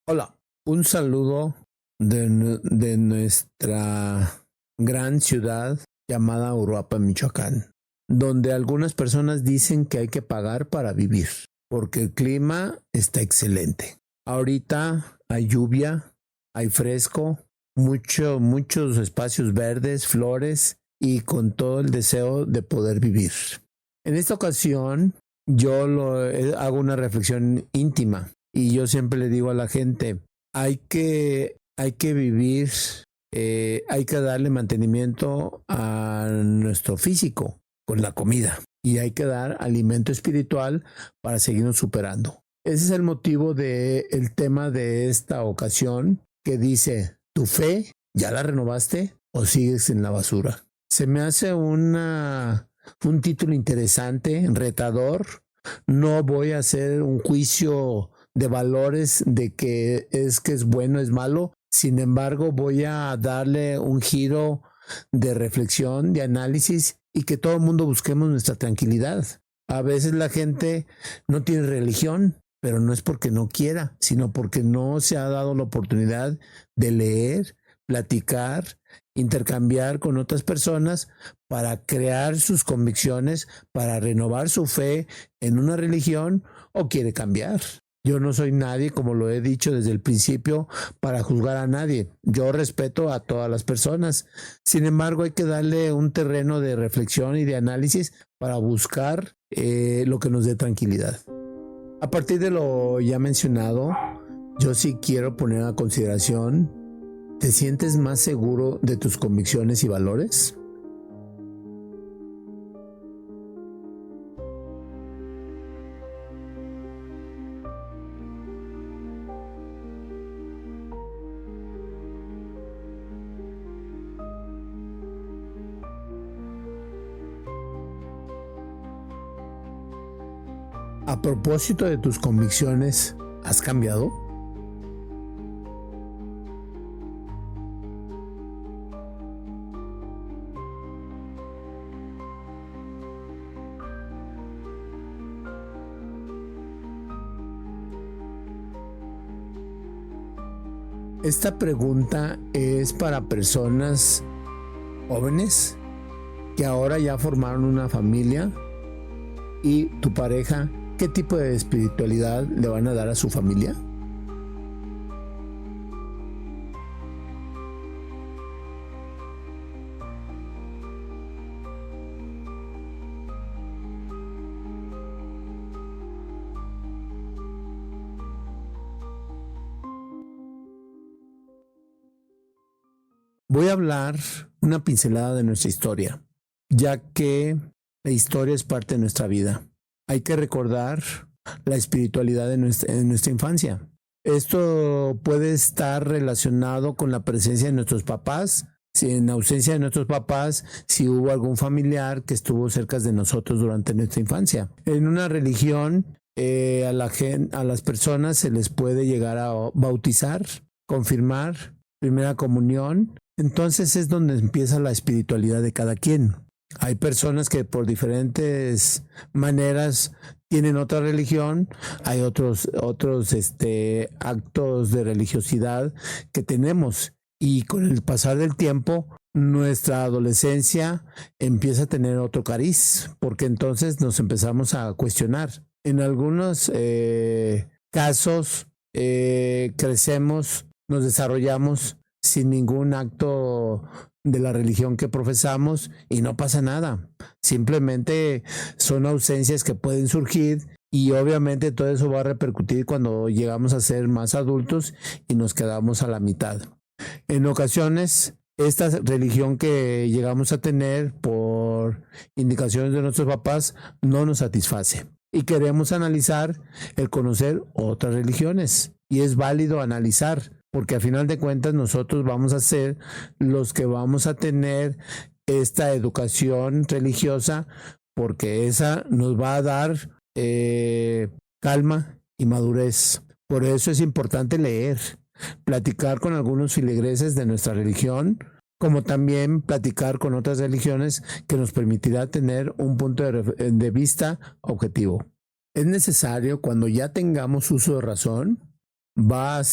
Hola, un saludo de nuestra gran ciudad llamada Uruapan, Michoacán, donde algunas personas dicen que hay que pagar para vivir, porque el clima está excelente. Ahorita hay lluvia, hay fresco, muchos espacios verdes, flores y con todo el deseo de poder vivir. En esta ocasión hago una reflexión íntima y yo siempre le digo a la gente, hay que vivir, hay que darle mantenimiento a nuestro físico con la comida y hay que dar alimento espiritual para seguirnos superando. Ese es el motivo del tema de esta ocasión que dice, ¿tu fe ya la renovaste o sigues en la basura? Se me hace un título interesante, retador. No voy a hacer un juicio de valores de que es bueno, es malo. Sin embargo, voy a darle un giro de reflexión, de análisis y que todo el mundo busquemos nuestra tranquilidad. A veces la gente no tiene religión, pero no es porque no quiera, sino porque no se ha dado la oportunidad de leer, platicar, intercambiar con otras personas para crear sus convicciones, para renovar su fe en una religión o quiere cambiar. Yo no soy nadie, como lo he dicho desde el principio, para juzgar a nadie. Yo respeto a todas las personas. Sin embargo, hay que darle un terreno de reflexión y de análisis para buscar lo que nos dé tranquilidad. A partir de lo ya mencionado, yo sí quiero poner a consideración, ¿te sientes más seguro de tus convicciones y valores? A propósito de tus convicciones, ¿has cambiado? Esta pregunta es para personas jóvenes que ahora ya formaron una familia y tu pareja, ¿qué tipo de espiritualidad le van a dar a su familia? Voy a hablar una pincelada de nuestra historia, ya que la historia es parte de nuestra vida. Hay que recordar la espiritualidad de nuestra infancia. Esto puede estar relacionado con la presencia de nuestros papás, si en ausencia de nuestros papás, si hubo algún familiar que estuvo cerca de nosotros durante nuestra infancia. En una religión, a las personas se les puede llegar a bautizar, confirmar, primera comunión. Entonces es donde empieza la espiritualidad de cada quien. Hay personas que por diferentes maneras tienen otra religión, hay otros actos de religiosidad que tenemos y con el pasar del tiempo nuestra adolescencia empieza a tener otro cariz porque entonces nos empezamos a cuestionar. En algunos casos crecemos, nos desarrollamos sin ningún acto de la religión que profesamos y no pasa nada. Simplemente son ausencias que pueden surgir y obviamente todo eso va a repercutir cuando llegamos a ser más adultos y nos quedamos a la mitad. En ocasiones, esta religión que llegamos a tener por indicaciones de nuestros papás no nos satisface y queremos analizar el conocer otras religiones y es válido analizar porque a final de cuentas nosotros vamos a ser los que vamos a tener esta educación religiosa porque esa nos va a dar calma y madurez. Por eso es importante leer, platicar con algunos filigreses de nuestra religión, como también platicar con otras religiones que nos permitirá tener un punto de vista objetivo. Es necesario cuando ya tengamos uso de razón va a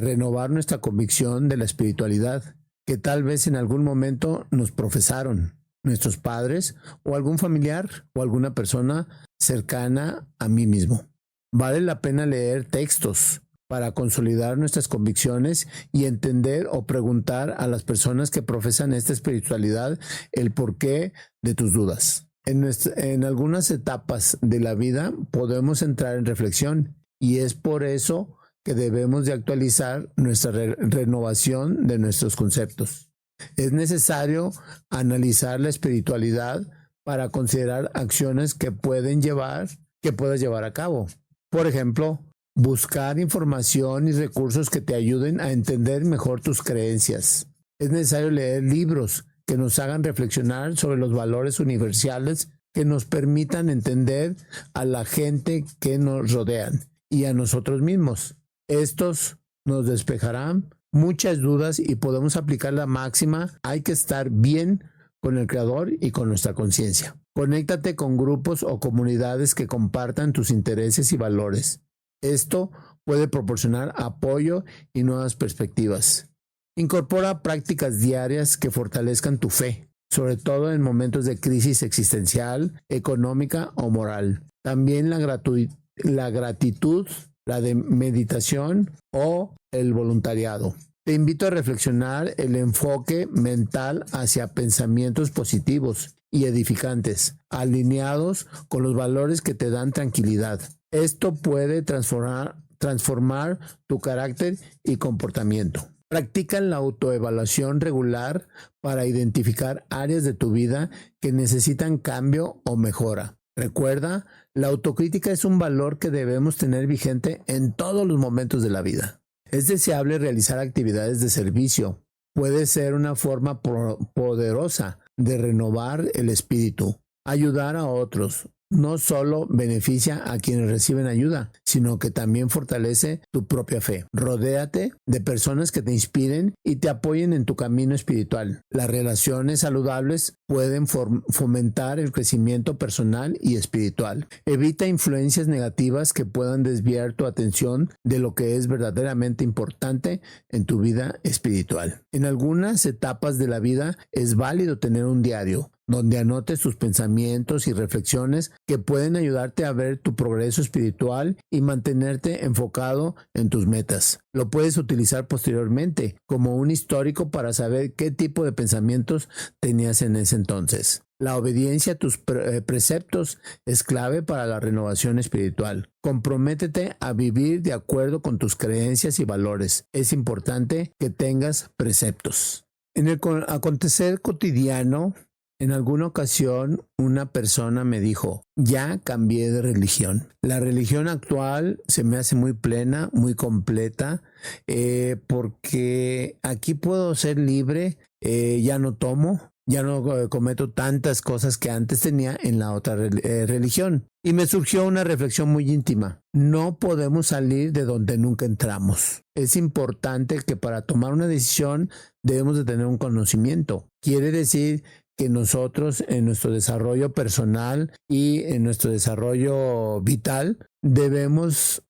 renovar nuestra convicción de la espiritualidad, que tal vez en algún momento nos profesaron nuestros padres o algún familiar o alguna persona cercana a mí mismo. Vale la pena leer textos para consolidar nuestras convicciones y entender o preguntar a las personas que profesan esta espiritualidad el porqué de tus dudas. En algunas etapas de la vida podemos entrar en reflexión y es por eso que debemos de actualizar nuestra renovación de nuestros conceptos. Es necesario analizar la espiritualidad para considerar acciones que puedas llevar a cabo. Por ejemplo, buscar información y recursos que te ayuden a entender mejor tus creencias. Es necesario leer libros que nos hagan reflexionar sobre los valores universales que nos permitan entender a la gente que nos rodean y a nosotros mismos. Estos nos despejarán muchas dudas y podemos aplicar la máxima: hay que estar bien con el Creador y con nuestra conciencia. Conéctate con grupos o comunidades que compartan tus intereses y valores. Esto puede proporcionar apoyo y nuevas perspectivas. Incorpora prácticas diarias que fortalezcan tu fe, sobre todo en momentos de crisis existencial, económica o moral. También la gratitud, la de meditación o el voluntariado. Te invito a reflexionar el enfoque mental hacia pensamientos positivos y edificantes, alineados con los valores que te dan tranquilidad. Esto puede transformar tu carácter y comportamiento. Practica la autoevaluación regular para identificar áreas de tu vida que necesitan cambio o mejora. Recuerda, la autocrítica es un valor que debemos tener vigente en todos los momentos de la vida. Es deseable realizar actividades de servicio. Puede ser una forma poderosa de renovar el espíritu. Ayudar a otros no solo beneficia a quienes reciben ayuda, sino que también fortalece tu propia fe. Rodéate de personas que te inspiren y te apoyen en tu camino espiritual. Las relaciones saludables pueden fomentar el crecimiento personal y espiritual. Evita influencias negativas que puedan desviar tu atención de lo que es verdaderamente importante en tu vida espiritual. En algunas etapas de la vida es válido tener un diario donde anotes tus pensamientos y reflexiones que pueden ayudarte a ver tu progreso espiritual y mantenerte enfocado en tus metas. Lo puedes utilizar posteriormente como un histórico para saber qué tipo de pensamientos tenías en ese entonces. La obediencia a tus preceptos es clave para la renovación espiritual. Comprométete a vivir de acuerdo con tus creencias y valores. Es importante que tengas preceptos. En el acontecer cotidiano, en alguna ocasión una persona me dijo: ya cambié de religión. La religión actual se me hace muy plena, muy completa, porque aquí puedo ser libre, ya no tomo, ya no cometo tantas cosas que antes tenía en la otra religión. Y me surgió una reflexión muy íntima. No podemos salir de donde nunca entramos. Es importante que para tomar una decisión debemos de tener un conocimiento. Quiere decir que nosotros en nuestro desarrollo personal y en nuestro desarrollo vital debemos,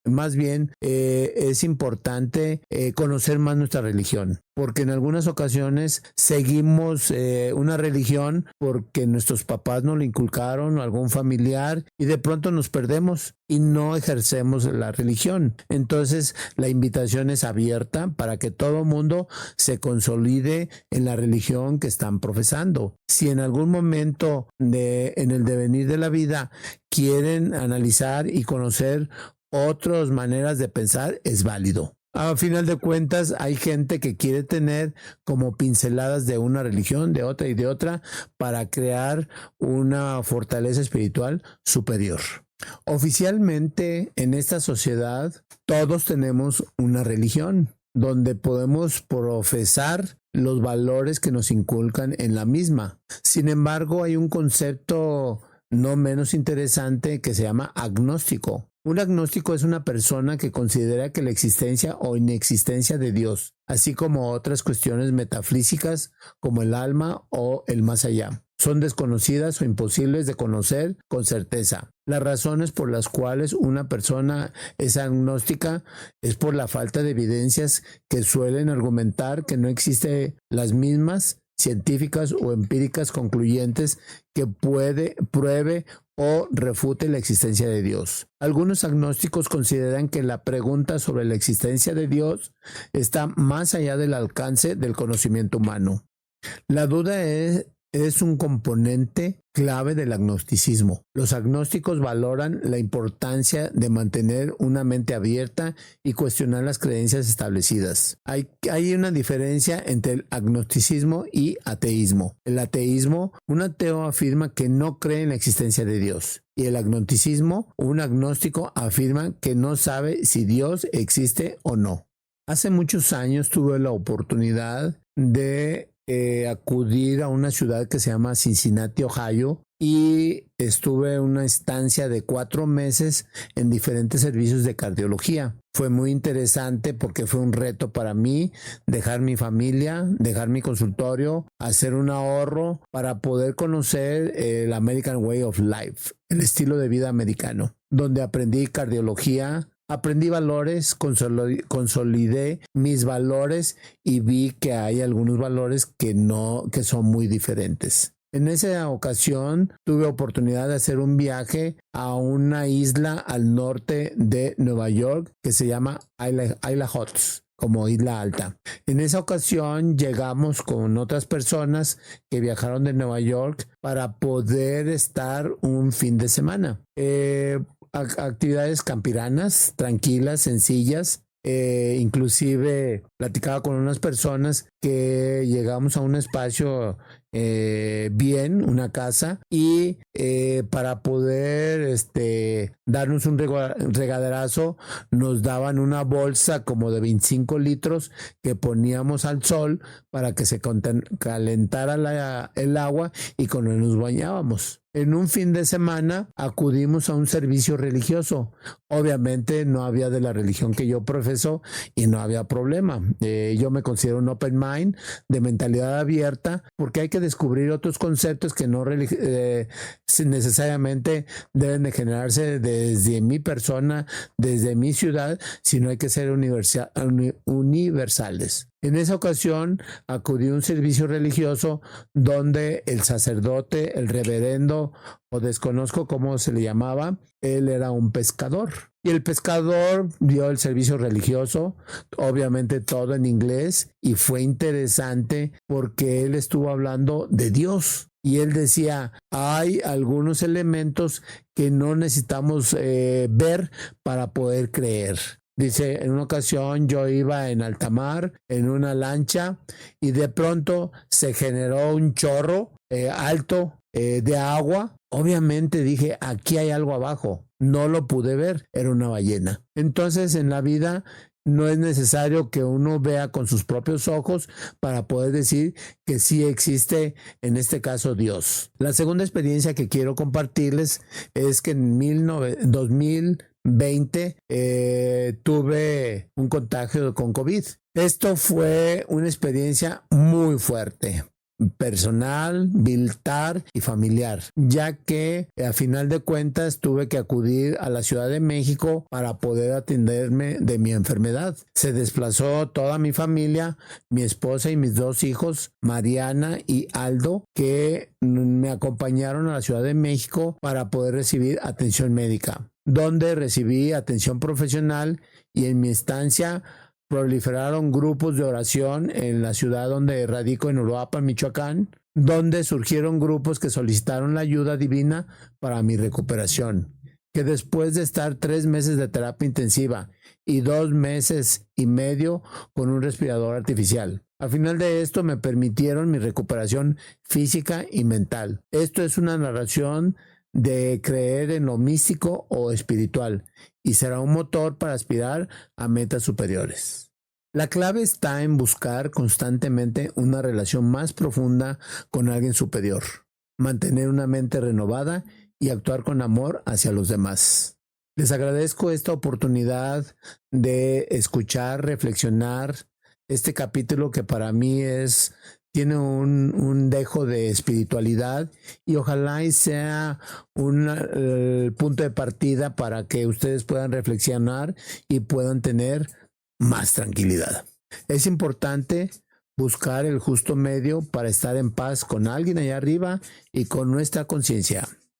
más bien es importante conocer más nuestra religión, porque en algunas ocasiones seguimos una religión porque nuestros papás nos la inculcaron o algún familiar y de pronto nos perdemos y no ejercemos la religión. Entonces la invitación es abierta para que todo mundo se consolide en la religión que están profesando. Si en algún momento en el devenir de la vida quieren analizar y conocer otras maneras de pensar, es válido. A final de cuentas, hay gente que quiere tener como pinceladas de una religión, de otra y de otra, para crear una fortaleza espiritual superior. Oficialmente, en esta sociedad, todos tenemos una religión, donde podemos profesar los valores que nos inculcan en la misma. Sin embargo, hay un concepto no menos interesante que se llama agnóstico. Un agnóstico es una persona que considera que la existencia o inexistencia de Dios, así como otras cuestiones metafísicas como el alma o el más allá, son desconocidas o imposibles de conocer con certeza. Las razones por las cuales una persona es agnóstica es por la falta de evidencias que suelen argumentar que no existen las mismas científicas o empíricas concluyentes que pruebe o refute la existencia de Dios. Algunos agnósticos consideran que la pregunta sobre la existencia de Dios está más allá del alcance del conocimiento humano. La duda es un componente clave del agnosticismo. Los agnósticos valoran la importancia de mantener una mente abierta y cuestionar las creencias establecidas. Hay una diferencia entre el agnosticismo y ateísmo. El ateísmo, un ateo afirma que no cree en la existencia de Dios. Y el agnosticismo, un agnóstico afirma que no sabe si Dios existe o no. Hace muchos años tuve la oportunidad de acudir a una ciudad que se llama Cincinnati, Ohio, y estuve en una estancia de 4 meses en diferentes servicios de cardiología. Fue muy interesante porque fue un reto para mí dejar mi familia, dejar mi consultorio, hacer un ahorro para poder conocer el American Way of Life, el estilo de vida americano, donde aprendí cardiología. Aprendí valores, consolidé mis valores y vi que hay algunos valores que son muy diferentes. En esa ocasión tuve oportunidad de hacer un viaje a una isla al norte de Nueva York que se llama Isla Hotz, como Isla Alta. En esa ocasión llegamos con otras personas que viajaron de Nueva York para poder estar un fin de semana. Actividades campiranas, tranquilas, sencillas. Inclusive platicaba con unas personas que llegamos a un espacio bien, una casa, y para poder darnos un regaderazo nos daban una bolsa como de 25 litros que poníamos al sol para que se calentara el agua y con él nos bañábamos. En un fin de semana acudimos a un servicio religioso. Obviamente no había de la religión que yo profeso y no había problema. Yo me considero un open mind, de mentalidad abierta, porque hay que descubrir otros conceptos que no necesariamente deben de generarse desde mi persona, desde mi ciudad, sino hay que ser universales. En esa ocasión acudí a un servicio religioso donde el sacerdote, el reverendo, o desconozco cómo se le llamaba, él era un pescador. Y el pescador dio el servicio religioso, obviamente todo en inglés, y fue interesante porque él estuvo hablando de Dios. Y él decía, hay algunos elementos que no necesitamos ver para poder creer. Dice, en una ocasión yo iba en alta mar, en una lancha, y de pronto se generó un chorro alto de agua. Obviamente dije, aquí hay algo abajo. No lo pude ver, era una ballena. Entonces en la vida no es necesario que uno vea con sus propios ojos para poder decir que sí existe, en este caso, Dios. La segunda experiencia que quiero compartirles es que en 2020 tuve un contagio con COVID. Esto fue una experiencia muy fuerte, personal, militar y familiar, ya que a final de cuentas tuve que acudir a la Ciudad de México para poder atenderme de mi enfermedad. Se desplazó toda mi familia, mi esposa y mis 2 hijos, Mariana y Aldo, que me acompañaron a la Ciudad de México para poder recibir atención médica, donde recibí atención profesional, y en mi estancia proliferaron grupos de oración en la ciudad donde radico, en Uruapan, Michoacán, donde surgieron grupos que solicitaron la ayuda divina para mi recuperación, que después de estar 3 meses de terapia intensiva y 2 meses y medio con un respirador artificial, al final de esto me permitieron mi recuperación física y mental. Esto es una narración de creer en lo místico o espiritual, y será un motor para aspirar a metas superiores. La clave está en buscar constantemente una relación más profunda con alguien superior, mantener una mente renovada y actuar con amor hacia los demás. Les agradezco esta oportunidad de escuchar, reflexionar este capítulo que para mí tiene un dejo de espiritualidad y ojalá y sea un punto de partida para que ustedes puedan reflexionar y puedan tener más tranquilidad. Es importante buscar el justo medio para estar en paz con alguien allá arriba y con nuestra conciencia.